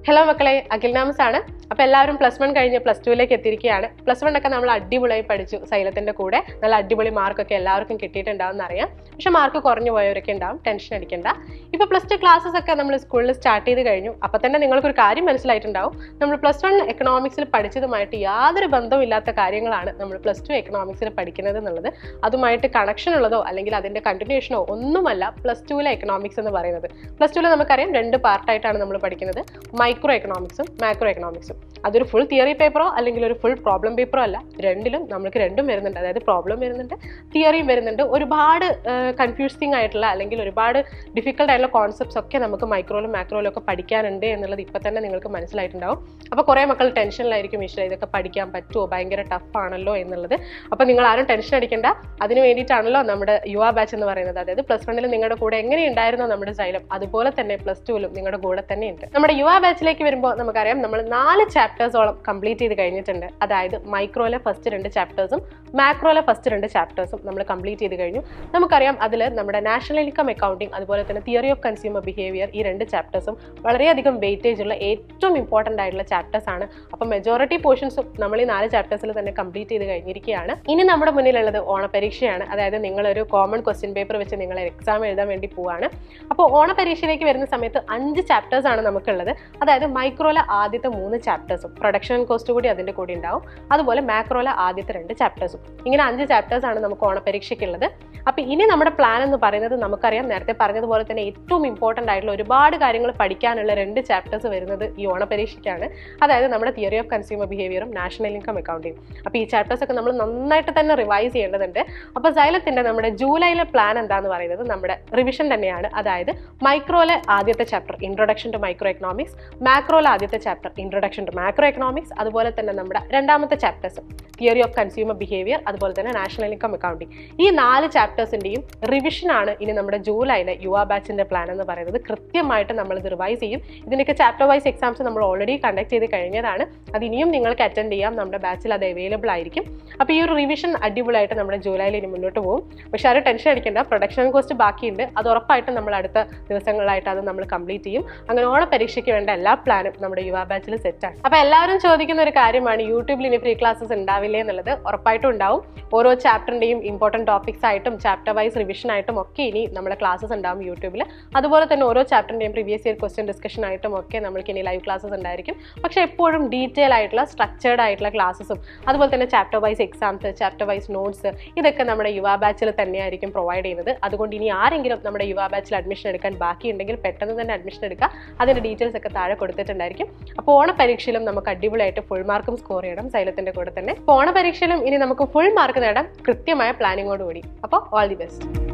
Hello മക്കളെ, അഖിൽ നാമസ് ആണ്. അപ്പോൾ എല്ലാവരും +1 കഴിഞ്ഞ് +2ലേക്ക് എത്തിയിരിക്കുകയാണ്. +1 ഒക്കെ നമ്മൾ അടിപൊളിയായി പഠിച്ചു. സൈലത്തിന്റെ കൂടെ നല്ല അടിപൊളി മാർക്കൊക്കെ എല്ലാവർക്കും കിട്ടിയിട്ടുണ്ടാവും അറിയാം. പക്ഷെ മാർക്ക് കുറഞ്ഞു പോയവരൊക്കെ ഉണ്ടാവും, ടെൻഷൻ അടിക്കണ്ട. ഇപ്പോൾ +2 ക്ലാസ്സസ് ഒക്കെ നമ്മൾ സ്കൂളിൽ സ്റ്റാർട്ട് ചെയ്ത് കഴിഞ്ഞു. അപ്പോൾ തന്നെ നിങ്ങൾക്കൊരു കാര്യം മനസ്സിലായിട്ടുണ്ടാവും, നമ്മൾ +1 എക്കണോമിക്സിൽ പഠിച്ചതുമായിട്ട് യാതൊരു ബന്ധമില്ലാത്ത കാര്യങ്ങളാണ് നമ്മൾ +2 എക്കണോമിക്സിൽ പഠിക്കുന്നത് എന്നുള്ളത്. അതുമായിട്ട് കണക്ഷൻ ഉള്ളതോ അല്ലെങ്കിൽ അതിന്റെ കണ്ടിന്യൂഷനോ ഒന്നുമല്ല +2ലെ എക്കണോമിക്സ് എന്ന് പറയുന്നത്. +2ൽ നമുക്കറിയാം 2 പാർട്ടായിട്ടാണ് നമ്മൾ പഠിക്കുന്നത്, മൈക്രോ എക്കണോമിക്സും മാക്രോ എക്കണോമിക്സും. അതൊരു ഫുൾ തിയറി പേപ്പറോ അല്ലെങ്കിൽ ഒരു ഫുൾ പ്രോബ്ലം പേപ്പറോ അല്ല, രണ്ടിലും നമുക്ക് രണ്ടും വരുന്നുണ്ട്. അതായത് പ്രോബ്ലം വരുന്നുണ്ട്, തിയറിയും വരുന്നുണ്ട്. ഒരുപാട് കൺഫ്യൂസിങ് ആയിട്ടുള്ള അല്ലെങ്കിൽ ഒരുപാട് ഡിഫിക്കൽട്ട് ആയിട്ടുള്ള കോൺസെപ്റ്റ്സ് ഒക്കെ നമുക്ക് മൈക്രോയിലും മാക്രോയിലും ഒക്കെ പഠിക്കാനുണ്ട് എന്നുള്ളത് ഇപ്പം തന്നെ നിങ്ങൾക്ക് മനസ്സിലായിട്ടുണ്ടാവും. അപ്പോൾ കുറേ മക്കൾ ടെൻഷനിലായിരിക്കും, ഈശ്വര ഇതൊക്കെ പഠിക്കാൻ പറ്റുമോ, ഭയങ്കര ടഫ് ആണല്ലോ എന്നുള്ളത്. അപ്പോൾ നിങ്ങൾ ആരും ടെൻഷൻ അടിക്കേണ്ട. അതിന് വേണ്ടിയിട്ടാണല്ലോ നമ്മുടെ യുവ ബാച്ച് എന്ന് പറയുന്നത്. അതായത് +1ൽ നിങ്ങളുടെ കൂടെ എങ്ങനെയുണ്ടായിരുന്നോ നമ്മുടെ സൈലം, അതുപോലെ തന്നെ +2ലും നിങ്ങളുടെ കൂടെ തന്നെ ഉണ്ട്. നമ്മുടെ യുവ ബാച്ചിലേക്ക് വരുമ്പോൾ നമുക്കറിയാം നമ്മൾ 4 ചാപ്റ്റേഴ്സോളം കംപ്ലീറ്റ് ചെയ്ത് കഴിഞ്ഞിട്ടുണ്ട്. അതായത് മൈക്രോയിലെ ഫസ്റ്റ് 2 ചാപ്റ്റേഴ്സും മാക്രോയിലെ ഫസ്റ്റ് 2 ചാപ്റ്റേഴ്സും നമ്മൾ കംപ്ലീറ്റ് ചെയ്ത് കഴിഞ്ഞു. നമുക്കറിയാം അതിൽ നമ്മുടെ നാഷണൽ ഇൻകം അക്കൗണ്ടിങ് അതുപോലെ തന്നെ തിയറി ഓഫ് കൺസ്യൂമർ ബിഹേവിയർ, ഈ 2 ചാപ്റ്റേഴ്സും വളരെയധികം വെയിറ്റേജ് ഉള്ള ഏറ്റവും ഇമ്പോർട്ടൻ്റ് ആയിട്ടുള്ള ചാപ്റ്റേഴ്സ് ആണ്. അപ്പം മെജോറിറ്റി പോർഷൻസും നമ്മൾ ഈ 4 ചാപ്റ്റേഴ്സിൽ തന്നെ കംപ്ലീറ്റ് ചെയ്ത് കഴിഞ്ഞിരിക്കുകയാണ്. ഇനി നമ്മുടെ മുന്നിലുള്ളത് ഓണപരീക്ഷയാണ്. അതായത് നിങ്ങളൊരു കോമൺ ക്വസ്റ്റ്യൻ പേപ്പർ വെച്ച് നിങ്ങൾ എക്സാം എഴുതാൻ വേണ്ടി പോവാണ്. അപ്പോൾ ഓണപരീക്ഷയിലേക്ക് വരുന്ന സമയത്ത് 5 ചാപ്റ്റേഴ്സ് ആണ് നമുക്കുള്ളത്. അതായത് മൈക്രോയിലെ ആദ്യത്തെ 3 ചാപ്റ്റേഴ്സും പ്രൊഡക്ഷൻ ആൻഡ് കോസ്റ്റ് കൂടി അതിൻ്റെ കൂടി ഉണ്ടാവും. അതുപോലെ മാക്രോയിലെ ആദ്യത്തെ 2 ചാപ്റ്റേഴ്സും. ഇങ്ങനെ 5 ചാപ്റ്റേഴ്സ് ആണ് നമുക്ക് ഓണപരീക്ഷയ്ക്കുള്ളത്. അപ്പോൾ ഇനി നമ്മുടെ പ്ലാൻ എന്ന് പറയുന്നത് നമുക്കറിയാം, നേരത്തെ പറഞ്ഞതുപോലെ തന്നെ ഏറ്റവും ഇമ്പോർട്ടൻ്റ് ആയിട്ടുള്ള ഒരുപാട് കാര്യങ്ങൾ പഠിക്കാനുള്ള 2 ചാപ്റ്റേഴ്സ് വരുന്നത് ഈ ഓണപരീക്ഷയ്ക്കാണ്. അതായത് നമ്മുടെ തിയറി ഓഫ് കൺസ്യൂമർ ബിഹേവിയറും നാഷണൽ ഇൻകം അക്കൗണ്ടിങ്ങും. അപ്പോൾ ഈ ചാപ്റ്റേഴ്സ് ഒക്കെ നമ്മൾ നന്നായിട്ട് തന്നെ റിവൈസ് ചെയ്യേണ്ടതുണ്ട്. അപ്പോൾ സൈലത്തിൻ്റെ നമ്മുടെ ജൂലൈയിലെ പ്ലാൻ എന്താണെന്ന് പറയുന്നത് നമ്മുടെ റിവിഷൻ തന്നെയാണ്. അതായത് മൈക്രോയിലെ ആദ്യത്തെ chapter introduction to micro economics, മാക്രോയിലെ ആദ്യത്തെ chapter introduction to macro economics, അതുപോലെ തന്നെ നമ്മുടെ രണ്ടാമത്തെ chapters theory of consumer behaviour, അതുപോലെ തന്നെ നാഷണൽ ഇൻകം അക്കൗണ്ടിങ്. ഈ 4 ചാപ്റ്റേഴ്സിൻ്റെയും റിവിഷനാണ് ഇനി നമ്മുടെ ജൂലൈയിലെ യുവ ബാച്ചിൻ്റെ പ്ലാൻ എന്ന് പറയുന്നത്. കൃത്യമായിട്ട് നമ്മളിത് റിവൈസ് ചെയ്യും. ഇതിനൊക്കെ ചാപ്റ്റർ വൈസ് എക്സാംസ് നമ്മൾ ഓൾറെഡി കണ്ടക്ട് ചെയ്ത് കഴിഞ്ഞതാണ്. അത് ഇനിയും നിങ്ങൾക്ക് അറ്റൻഡ് ചെയ്യാം, നമ്മുടെ ബാച്ചിൽ അത് അവൈലബിൾ ആയിരിക്കും. അപ്പോൾ ഈ ഒരു റിവിഷൻ അടിപൊളിയായിട്ട് നമ്മുടെ ജൂലൈയിൽ ഇനി മുന്നോട്ട് പോകും. പക്ഷേ ആരും ടെൻഷൻ അടിക്കേണ്ട, പ്രൊഡക്ഷൻ കോസ്റ്റ് ബാക്കിയുണ്ട്. അത് ഉറപ്പായിട്ടും നമ്മൾ അടുത്ത ദിവസങ്ങളായിട്ട് അത് നമ്മൾ കംപ്ലീറ്റ് ചെയ്യും. അങ്ങനെ ഓണപരീക്ഷയ്ക്ക് വേണ്ട എല്ലാ പ്ലാനും നമ്മുടെ യുവ ബാച്ചിൽ സെറ്റാണ്. അപ്പോൾ എല്ലാവരും ചോദിക്കുന്ന ഒരു കാര്യമാണ്, യൂട്യൂബിൽ ഇനി ഫ്രീ ക്ലാസ്സസ് ഉണ്ടാവില്ലേ എന്നുള്ളത്. ഉറപ്പായിട്ടും ഉണ്ടാവും. ഓരോ ചാപ്റ്ററിൻ്റെയും ഇമ്പോർട്ടൻറ്റ് ടോപ്പിക്സ് ആയിട്ടും ചാപ്റ്റർ വൈസ് റിവിഷൻ ആയിട്ടും ഒക്കെ ഇനി നമ്മുടെ ക്ലാസ്സസ് ഉണ്ടാവും യൂട്യൂബിൽ. അതുപോലെ തന്നെ ഓരോ ചാപ്റ്ററിൻ്റെയും പ്രീവിയസ് ഇയർ ക്വസ്റ്റ്യൻ ഡിസ്കഷൻ ആയിട്ടും ഒക്കെ നമുക്ക് ഇനി ലൈവ് ക്ലാസ്സസ് ഉണ്ടായിരിക്കും. പക്ഷേ എപ്പോഴും ഡീറ്റെയിൽ ആയിട്ടുള്ള സ്ട്രക്ചേർഡ് ആയിട്ടുള്ള ക്ലാസ്സസും അതുപോലെ തന്നെ chapter wise exams, chapter wise notes, ഇതൊക്കെ നമ്മുടെ യുവ ബാച്ചിൽ തന്നെയായിരിക്കും പ്രൊവൈഡ് ചെയ്യുന്നത്. അതുകൊണ്ട് ഇനി ആരെങ്കിലും നമ്മുടെ യുവ ബാച്ചിൽ അഡ്മിഷൻ എടുക്കാൻ ബാക്കിയുണ്ടെങ്കിൽ പെട്ടെന്ന് തന്നെ അഡ്മിഷൻ എടുക്കുക. അതിൻ്റെ ഡീറ്റെയിൽസ് ഒക്കെ താഴെ കൊടുത്തിട്ടുണ്ടായിരിക്കും. അപ്പോൾ ഓണപരീക്ഷയിലും നമുക്ക് അടിപൊളിയായിട്ട് ഫുൾ മാർക്കും സ്കോർ ചെയ്യണം സൈലത്തിൻ്റെ കൂടെ തന്നെ. അപ്പോൾ ഓണപരീക്ഷയിലും ഇനി നമുക്ക് ഫുൾ മാർക്ക് നേടാം കൃത്യമായ പ്ലാനിങ്ങോടുകൂടി. അപ്പോൾ ഓൾ ദി ബെസ്റ്റ്.